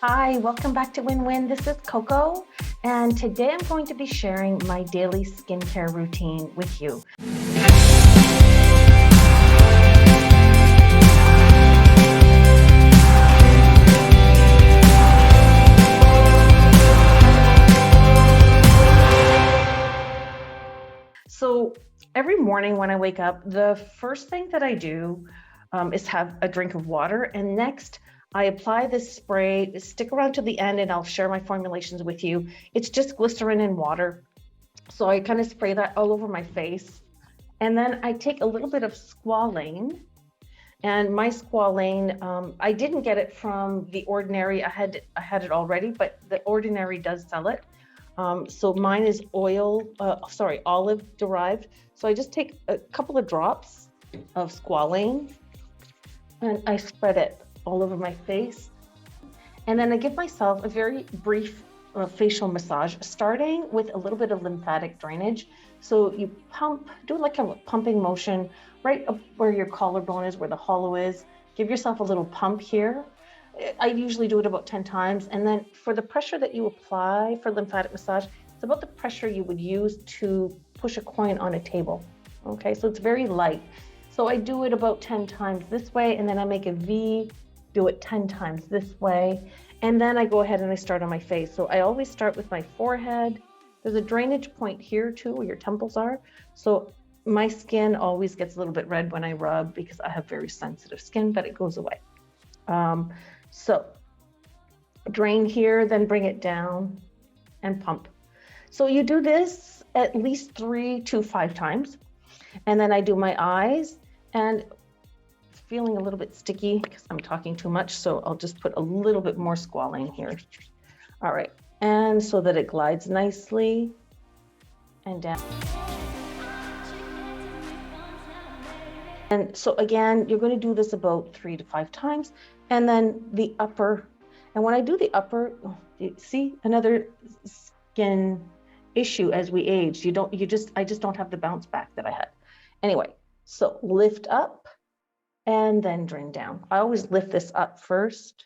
Hi, welcome back to Win-Win. This is Coco, and today I'm going to be sharing my daily skincare routine with you. So every morning when I wake up, the first thing that I do is have a drink of water, and next I apply this spray. Stick around to the end and I'll share my formulations with you. It's just glycerin and water. So I kind of spray that all over my face. And then I take a little bit of squalane. And my squalane, I didn't get it from The Ordinary. I had it already, but The Ordinary does sell it. So mine is olive derived. So I just take a couple of drops of squalane and I spread it all over my face. And then I give myself a very brief facial massage, starting with a little bit of lymphatic drainage. So you do like a pumping motion right up where your collarbone is, where the hollow is. Give yourself a little pump here. I usually do it about 10 times. And then for the pressure that you apply for lymphatic massage, it's about the pressure you would use to push a coin on a table. Okay, so it's very light. So I do it about 10 times this way, and then I make a V, do it 10 times this way. And then I go ahead and I start on my face. So I always start with my forehead. There's a drainage point here too, where your temples are. So my skin always gets a little bit red when I rub because I have very sensitive skin, but it goes away. So drain here, then bring it down and pump. So you do this at least 3 to 5 times. And then I do my eyes, and it's feeling a little bit sticky because I'm talking too much. So I'll just put a little bit more squalane here. All right. And so that it glides nicely and down. And so again, you're going to do this about 3 to 5 times. And then the upper, and when I do the upper, you see another skin issue as we age. I just don't have the bounce back that I had. Anyway, so lift up and then drain down. I always lift this up first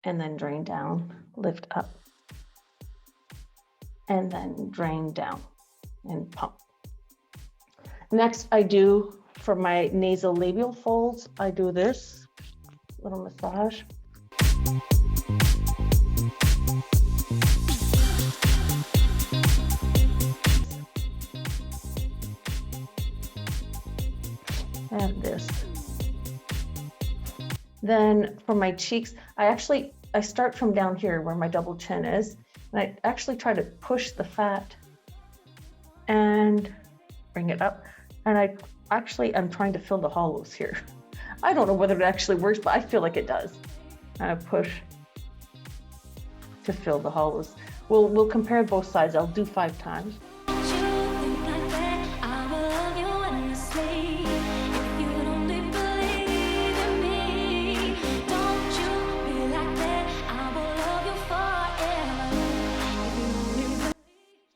and then drain down, lift up and then drain down and pump. Next, I do for my nasal labial folds, I do this little massage. And this. Then for my cheeks, I start from down here where my double chin is, and I actually try to push the fat and bring it up. And I'm trying to fill the hollows here. I don't know whether it actually works, but I feel like it does. And I push to fill the hollows. We'll compare both sides. I'll do 5 times.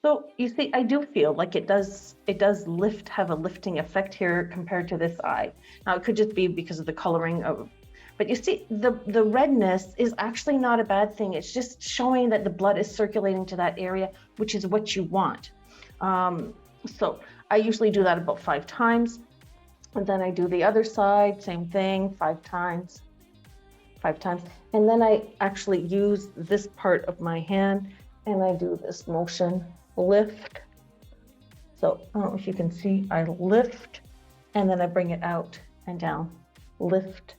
So you see, I do feel like it does have a lifting effect here compared to this eye. Now it could just be because of the coloring but you see the redness is actually not a bad thing. It's just showing that the blood is circulating to that area, which is what you want. So I usually do that about 5 times. And then I do the other side, same thing, 5 times. And then I actually use this part of my hand and I do this motion. Lift. So I don't know if you can see, I lift and then I bring it out and down. Lift,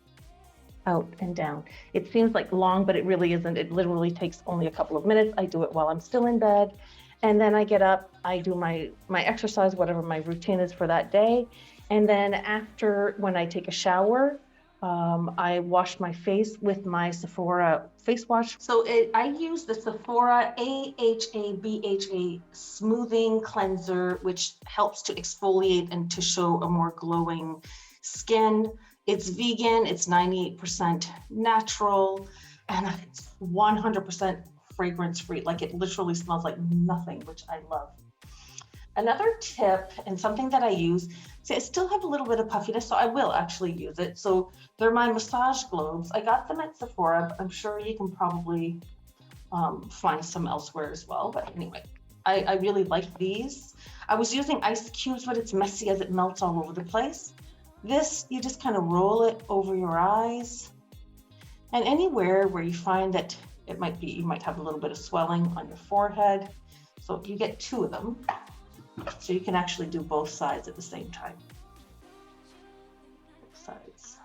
out and down. It seems like long, but it really isn't. It literally takes only a couple of minutes. I do it while I'm still in bed. And then I get up, I do my exercise, whatever my routine is for that day. And then after, when I take a shower, I wash my face with my Sephora face wash. So I use the Sephora AHA/BHA smoothing cleanser, which helps to exfoliate and to show a more glowing skin. It's vegan, it's 98% natural, and it's 100% fragrance free. Like it literally smells like nothing, which I love. Another tip and something that I use, see, I still have a little bit of puffiness, so I will actually use it. So they're my massage globes. I got them at Sephora, but I'm sure you can probably find some elsewhere as well. But anyway, I really like these. I was using ice cubes, but it's messy as it melts all over the place. This, you just kind of roll it over your eyes and anywhere where you find that it might be, you might have a little bit of swelling on your forehead. So you get 2 of them. So you can actually do both sides at the same time. Both sides.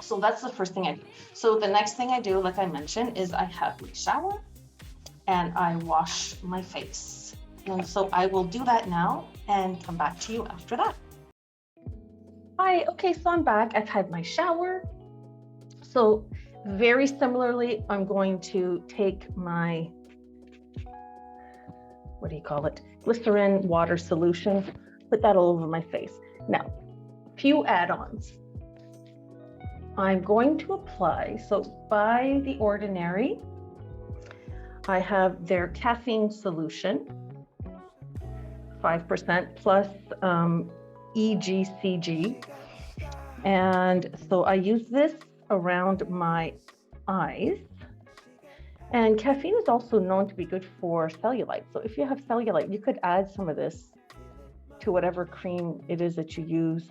So that's the first thing I do. So the next thing I do, like I mentioned, is I have my shower and I wash my face. And so I will do that now and come back to you after that. Hi, okay, so I'm back. I've had my shower. So very similarly, I'm going to take my, what do you call it? Glycerin water solution, put that all over my face. Now, a few add-ons. I'm going to apply, so by The Ordinary, I have their caffeine solution, 5% plus EGCG. And so I use this around my eyes. And caffeine is also known to be good for cellulite. So if you have cellulite, you could add some of this to whatever cream it is that you use.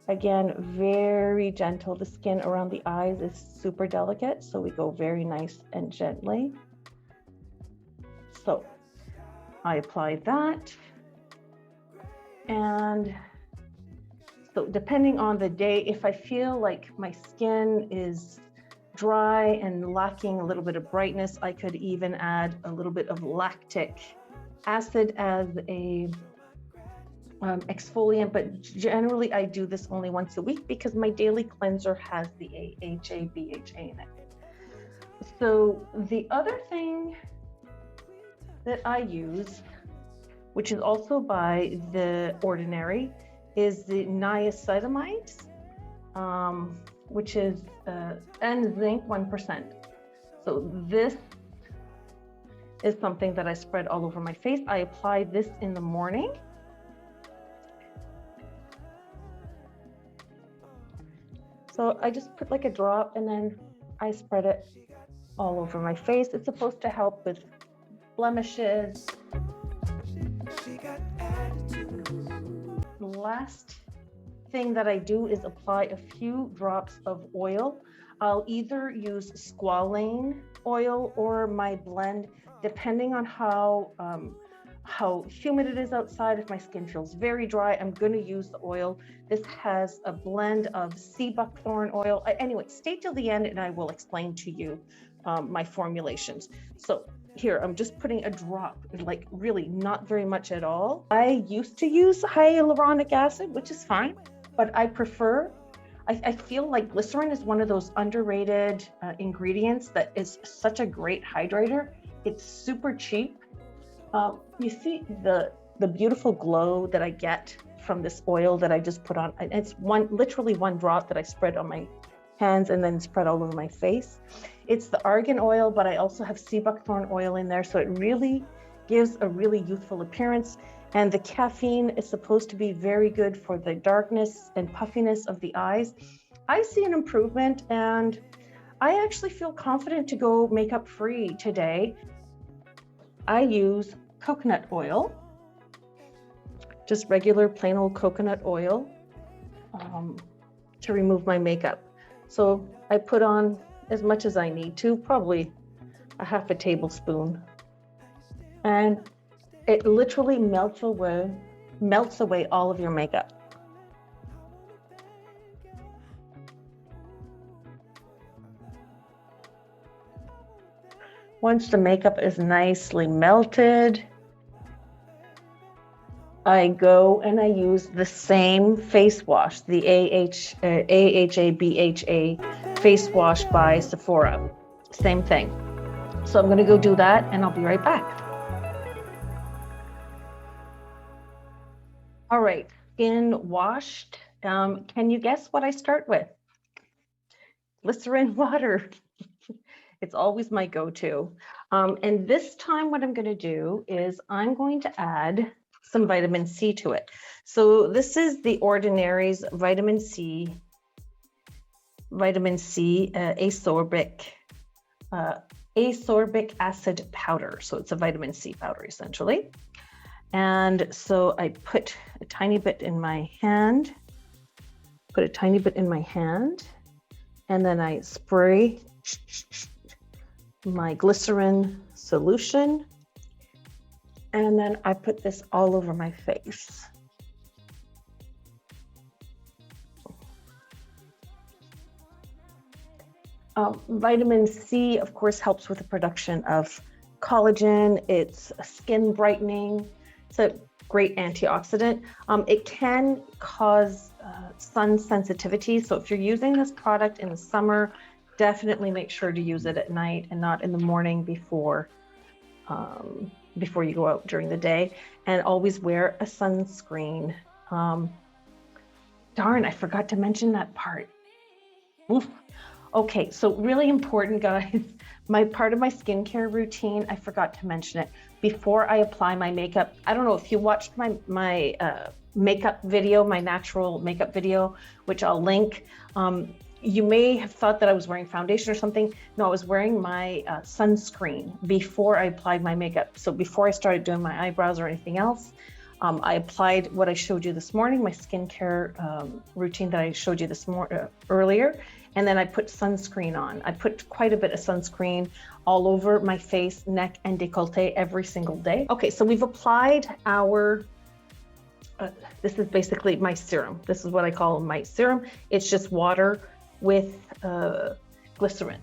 Again, very gentle. The skin around the eyes is super delicate, so we go very nice and gently. So I apply that. And so depending on the day, if I feel like my skin is dry and lacking a little bit of brightness, I could even add a little bit of lactic acid as a exfoliant, but generally I do this only once a week because my daily cleanser has the AHA, BHA in it. So the other thing that I use, which is also by The Ordinary, is the niacinamide, which is and zinc 1%. So this is something that I spread all over my face. I apply this in the morning. So I just put like a drop and then I spread it all over my face. It's supposed to help with blemishes. The last thing that I do is apply a few drops of oil. I'll either use squalane oil or my blend, depending on how humid it is outside. If my skin feels very dry, I'm going to use the oil. This has a blend of seabuckthorn oil. Anyway, stay till the end and I will explain to you my formulations. So here, I'm just putting a drop, like really not very much at all. I used to use hyaluronic acid, which is fine, but I prefer, I feel like glycerin is one of those underrated ingredients that is such a great hydrator. It's super cheap. You see the beautiful glow that I get from this oil that I just put on. It's literally one drop that I spread on my hands and then spread all over my face. It's the argan oil, but I also have seabuckthorn oil in there. So it really gives a really youthful appearance. And the caffeine is supposed to be very good for the darkness and puffiness of the eyes. I see an improvement and I actually feel confident to go makeup free today. I use coconut oil, just regular plain old coconut oil to remove my makeup. So I put on as much as I need to, probably a half a tablespoon. And it literally melts away all of your makeup. Once the makeup is nicely melted, I go and I use the same face wash, the AHA BHA face wash by Sephora. Same thing. So I'm going to go do that and I'll be right back. All right, skin washed Can you guess what I start with? Glycerin water. It's always my go-to. And this time what I'm going to do is I'm going to add some vitamin C to it. So this is the Ordinary's vitamin C ascorbic acid powder. So it's a vitamin C powder essentially. And so I put a tiny bit in my hand, and then I spray my glycerin solution, and then I put this all over my face. Vitamin C, of course, helps with the production of collagen. It's a skin brightening. It's a great antioxidant. It can cause sun sensitivity. So if you're using this product in the summer, definitely make sure to use it at night and not in the morning before you go out during the day. And always wear a sunscreen. Darn, I forgot to mention that part. Oof. Okay, so really important, guys. Part of my skincare routine, I forgot to mention it. Before I apply my makeup, I don't know if you watched my makeup video, my natural makeup video, which I'll link. You may have thought that I was wearing foundation or something. No, I was wearing my sunscreen before I applied my makeup. So before I started doing my eyebrows or anything else, I applied what I showed you this morning, my skincare routine that I showed you this earlier. And then I put sunscreen on. I put quite a bit of sunscreen all over my face, neck, and décolleté every single day. Okay, so we've applied our, this is basically my serum. This is what I call my serum. It's just water with glycerin.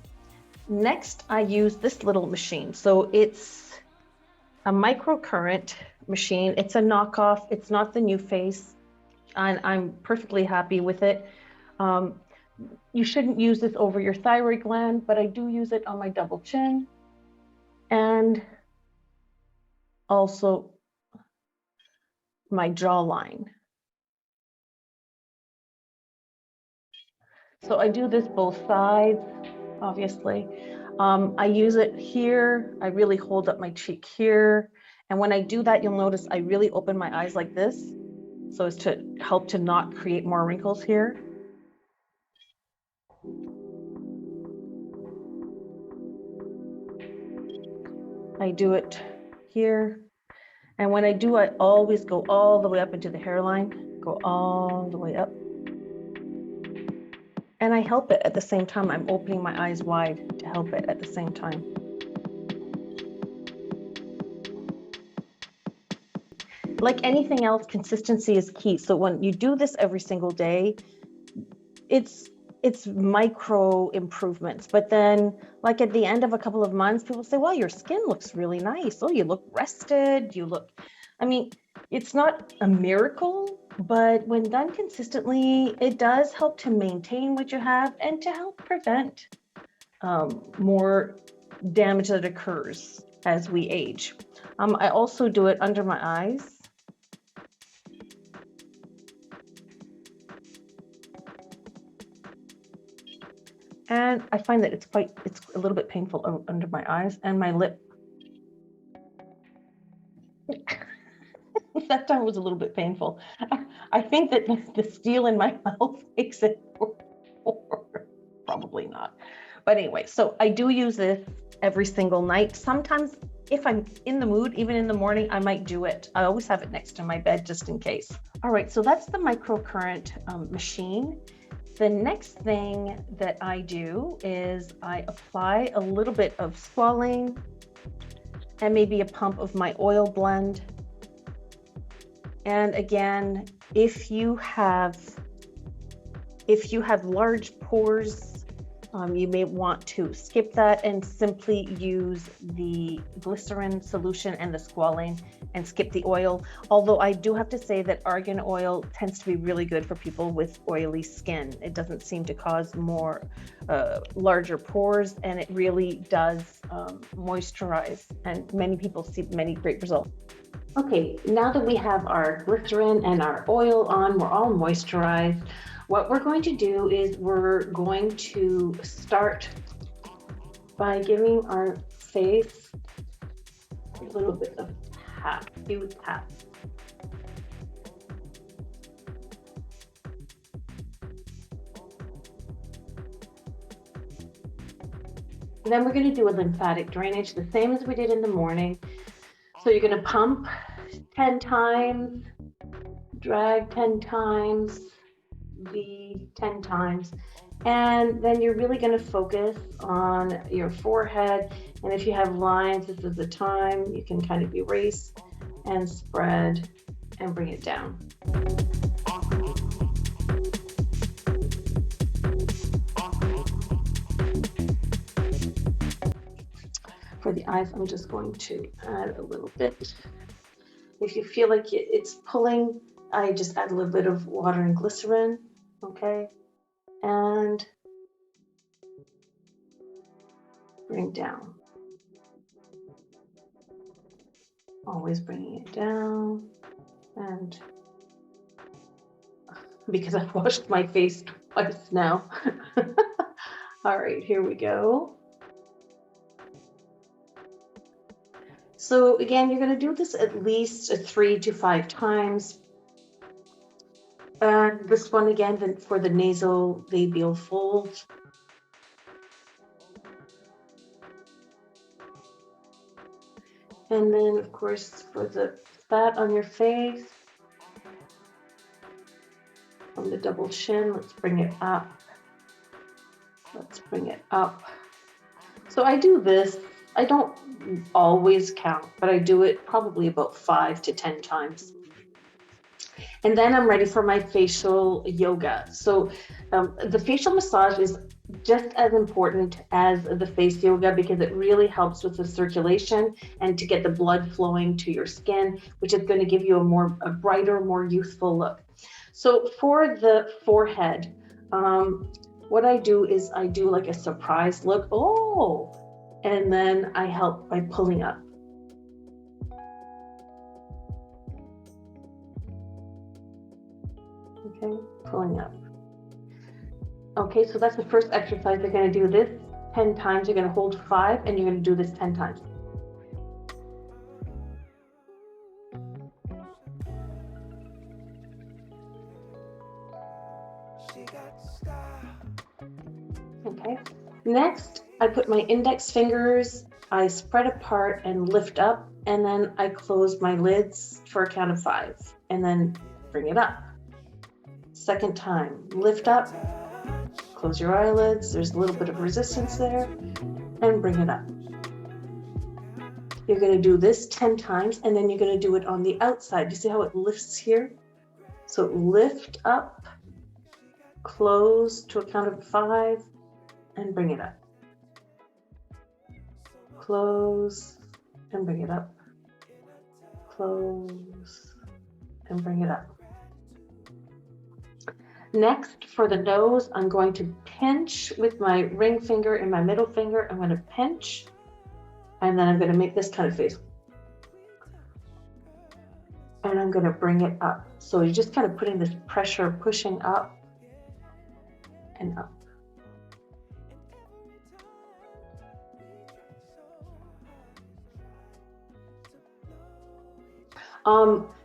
Next, I use this little machine. So it's a microcurrent machine. It's a knockoff. It's not the New Face, and I'm perfectly happy with it. You shouldn't use this over your thyroid gland, but I do use it on my double chin and also my jawline. So I do this both sides, obviously. I use it here. I really hold up my cheek here. And when I do that, you'll notice I really open my eyes like this, so as to help to not create more wrinkles here. I do it here. And when I do, I always go all the way up into the hairline, go all the way up. And I help it at the same time. I'm opening my eyes wide to help it at the same time. Like anything else, consistency is key. So when you do this every single day, it's micro improvements. But then like at the end of a couple of months, people say, well, your skin looks really nice. Oh, you look rested. I mean, it's not a miracle, but when done consistently, it does help to maintain what you have and to help prevent more damage that occurs as we age. I also do it under my eyes. And I find that it's a little bit painful under my eyes and my lip. That time was a little bit painful. I think that the steel in my mouth makes it probably not. But anyway, so I do use this every single night. Sometimes if I'm in the mood, even in the morning, I might do it. I always have it next to my bed just in case. All right, so that's the microcurrent machine. The next thing that I do is I apply a little bit of squalane and maybe a pump of my oil blend. And again, if you have large pores, you may want to skip that and simply use the glycerin solution and the squalane and skip the oil. Although I do have to say that argan oil tends to be really good for people with oily skin. It doesn't seem to cause more larger pores, and it really does moisturize. And many people see many great results. Okay, now that we have our glycerin and our oil on, we're all moisturized. What we're going to do is we're going to start by giving our face a little bit of tap, few taps. And then we're going to do a lymphatic drainage, the same as we did in the morning. So you're going to pump 10 times, drag 10 times, V 10 times. And then you're really going to focus on your forehead. And if you have lines, this is the time you can kind of erase and spread and bring it down. For the eyes, I'm just going to add a little bit. If you feel like it's pulling, I just add a little bit of water and glycerin, okay? And bring down. Always bringing it down. And because I've washed my face twice now. All right, here we go. So again, you're going to do this at least 3 to 5 times. And this one again, then for the nasal labial fold. And then, of course, for the fat on your face, from the double chin, let's bring it up. Let's bring it up. So I do this, I don't always count, but I do it probably about 5 to 10 times. And then I'm ready for my facial yoga. So the facial massage is just as important as the face yoga because it really helps with the circulation and to get the blood flowing to your skin, which is going to give you a brighter, more youthful look. So for the forehead, what I do is I do like a surprise look. Oh, and then I help by pulling up. Okay, pulling up. Okay, so that's the first exercise. You're going to do this 10 times. You're going to hold 5 and you're going to do this 10 times. Okay, next I put my index fingers, I spread apart and lift up, and then I close my lids for a count of 5 and then bring it up. Second time, lift up, close your eyelids, there's a little bit of resistance there, and bring it up. You're going to do this 10 times, and then you're going to do it on the outside. You see how it lifts here? So lift up, close to a count of 5, and bring it up. Close, and bring it up. Close, and bring it up. Next, for the nose, I'm going to pinch with my ring finger and my middle finger. I'm going to pinch, and then I'm going to make this kind of face. And I'm going to bring it up. So you're just kind of putting this pressure, pushing up and up.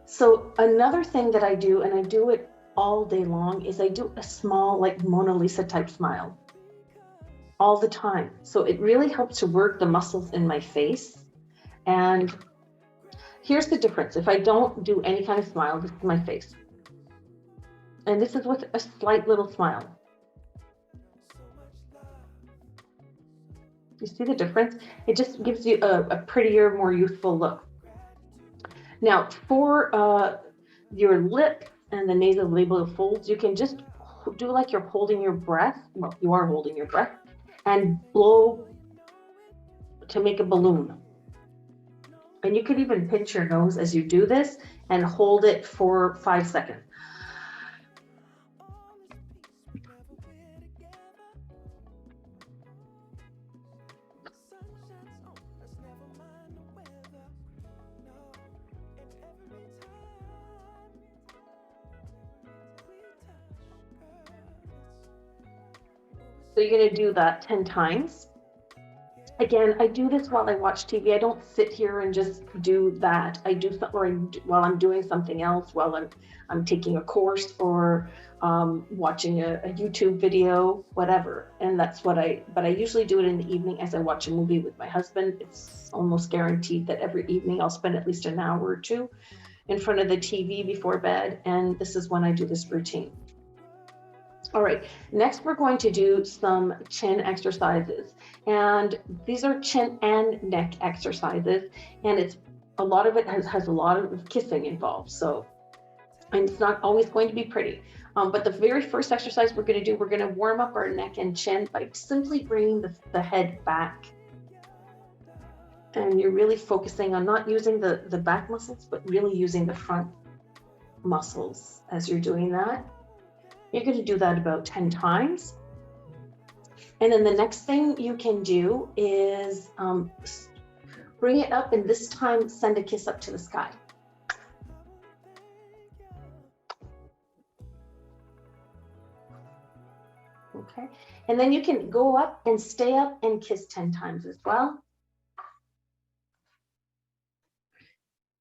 So another thing that I do, and I do it all day long, is I do a small, like Mona Lisa type smile all the time. So it really helps to work the muscles in my face. And here's the difference. If I don't do any kind of smile, this is my face. And this is with a slight little smile. You see the difference? It just gives you a prettier, more youthful look. Now, for your lip and the nasolabial folds, you can just do like you're holding your breath. Well, you are holding your breath, and blow to make a balloon. And you can even pinch your nose as you do this and hold it for 5 seconds. So you're gonna do that 10 times. Again, I do this while I watch TV. I don't sit here and just do that. I do something while I'm doing something else, while I'm taking a course or watching a YouTube video, whatever. And that's what but I usually do it in the evening as I watch a movie with my husband. It's almost guaranteed that every evening I'll spend at least an hour or two in front of the TV before bed. And this is when I do this routine. All right, next we're going to do some chin exercises. And these are chin and neck exercises. And it's a lot of it has a lot of kissing involved. So, and it's not always going to be pretty. But the very first exercise we're going to do, we're going to warm up our neck and chin by simply bringing the head back. And you're really focusing on not using the back muscles, but really using the front muscles as you're doing that. You're going to do that about 10 times. And then the next thing you can do is bring it up, and this time send a kiss up to the sky. Okay, and then you can go up and stay up and kiss 10 times as well.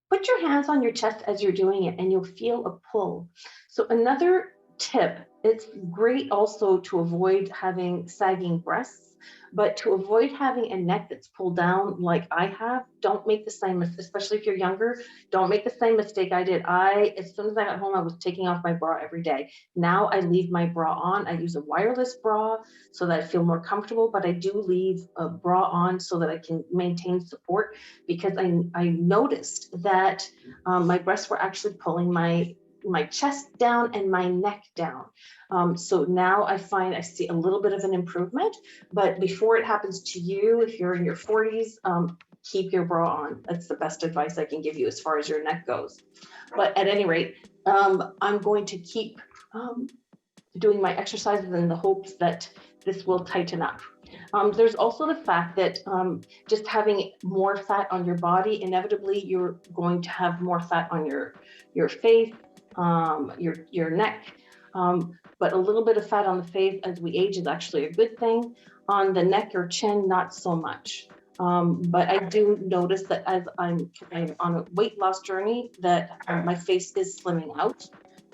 Put your hands on your chest as you're doing it, and you'll feel a pull. So another tip, it's great also to avoid having sagging breasts, but to avoid having a neck that's pulled down like I have, don't make the same mistake, especially if you're younger, don't make the same mistake I did. As soon as I got home, I was taking off my bra every day. Now I leave my bra on. I use a wireless bra so that I feel more comfortable, but I do leave a bra on so that I can maintain support, because I noticed that my breasts were actually pulling my chest down and my neck down. So now I find I see a little bit of an improvement, but before it happens to you, if you're in your 40s, keep your bra on. That's the best advice I can give you as far as your neck goes. But at any rate, I'm going to keep doing my exercises in the hopes that this will tighten up. There's also the fact that just having more fat on your body, inevitably you're going to have more fat on your face, your neck, but a little bit of fat on the face as we age is actually a good thing. On the neck or chin, not so much. But I do notice that as I'm on a weight loss journey, that my face is slimming out.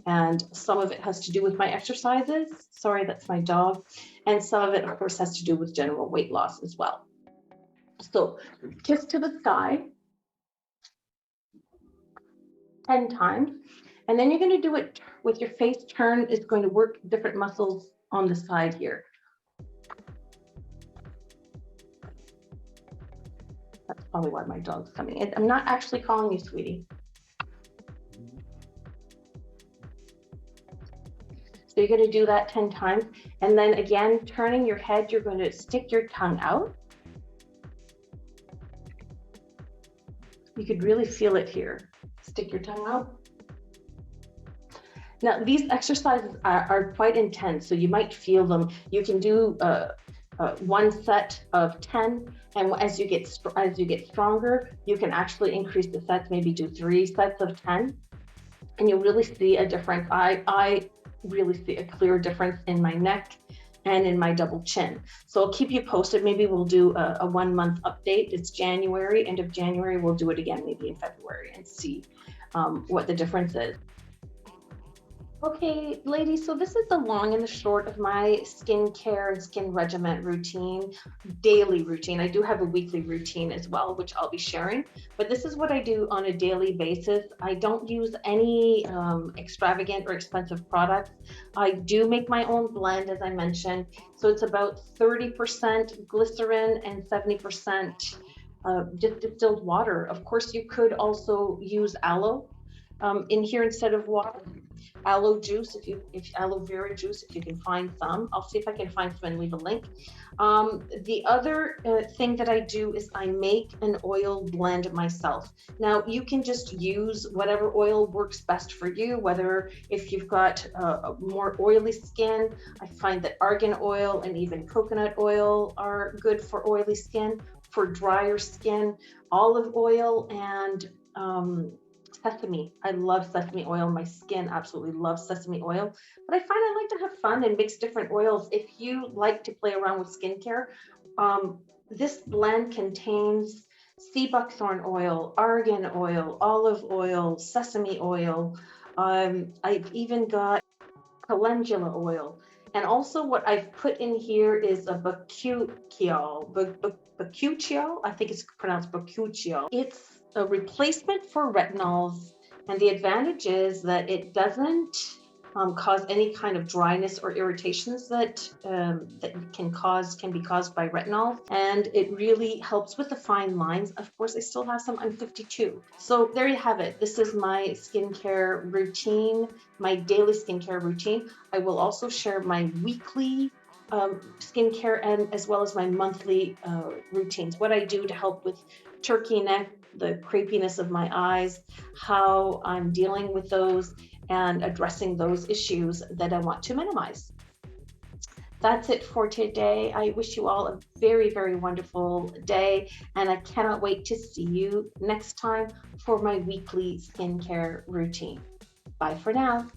And some of it has to do with my exercises. Sorry, that's my dog. And some of it, of course, has to do with general weight loss as well. So kiss to the sky 10 times. And then you're going to do it with your face turn. It's going to work different muscles on the side here. That's probably why my dog's coming in. I'm not actually calling you, sweetie. So you're going to do that 10 times. And then again, turning your head, you're going to stick your tongue out. You could really feel it here. Stick your tongue out. Now, these exercises are quite intense, so you might feel them. You can do one set of 10, and as you get stronger, you can actually increase the sets, maybe do 3 sets of 10, and you'll really see a difference. I really see a clear difference in my neck and in my double chin. So I'll keep you posted. Maybe we'll do a 1 month update. It's January, end of January. We'll do it again, maybe in February, and see what the difference is. Okay, ladies, so this is the long and the short of my skincare and skin regimen routine, daily routine. I do have a weekly routine as well, which I'll be sharing, but this is what I do on a daily basis. I don't use any extravagant or expensive products. I do make my own blend, as I mentioned. So it's about 30% glycerin and 70% just distilled water. Of course, you could also use aloe in here instead of water. Aloe juice, if aloe vera juice, if you can find some. I'll see if I can find some and leave a link. The other thing that I do is I make an oil blend myself. Now you can just use whatever oil works best for you, whether if you've got a more oily skin, I find that argan oil and even coconut oil are good for oily skin. For drier skin, olive oil and Sesame. I love sesame oil. My skin absolutely loves sesame oil, but I find I like to have fun and mix different oils. If you like to play around with skincare, um, this blend contains sea buckthorn oil, argan oil, olive oil, sesame oil. I've even got calendula oil. And also what I've put in here is a bakuchiol. I think it's pronounced bakuchiol. It's a replacement for retinols. And the advantage is that it doesn't cause any kind of dryness or irritations that can be caused by retinol, and it really helps with the fine lines. Of course, I still have some. I'm 52, so there you have it. This is my skincare routine, my daily skincare routine. I will also share my weekly skincare and as well as my monthly routines. What I do to help with turkey neck, the crepiness of my eyes, how I'm dealing with those and addressing those issues that I want to minimize. That's it for today. I wish you all a very, very wonderful day, and I cannot wait to see you next time for my weekly skincare routine. Bye for now.